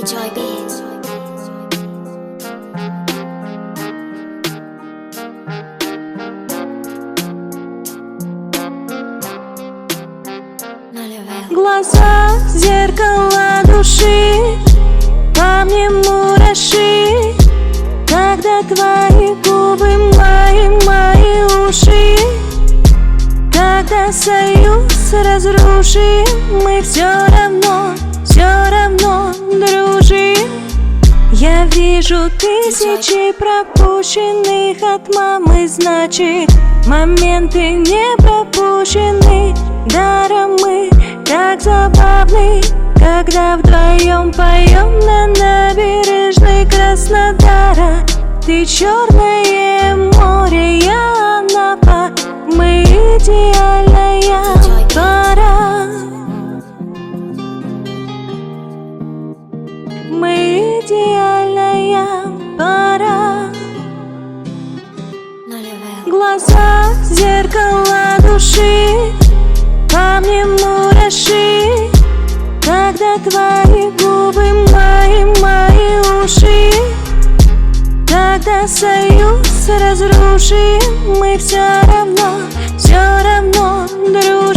Joy Beats. Глаза, зеркало души, по мне мураши, когда твои губы мои уши. Когда союз разрушим, мы все равно дружим. Я вижу тысячи пропущенных от мамы, значит, моменты не пропущены даром. Мы так забавны, когда вдвоем поем на набережной Краснодара. Ты Черное море, я Анапа, мы идеальная пара. Мы идеальная пара. Глаза, зеркало души, по мне мураши, когда твои губы мои уши. Когда союз разрушим, мы все равно дружим.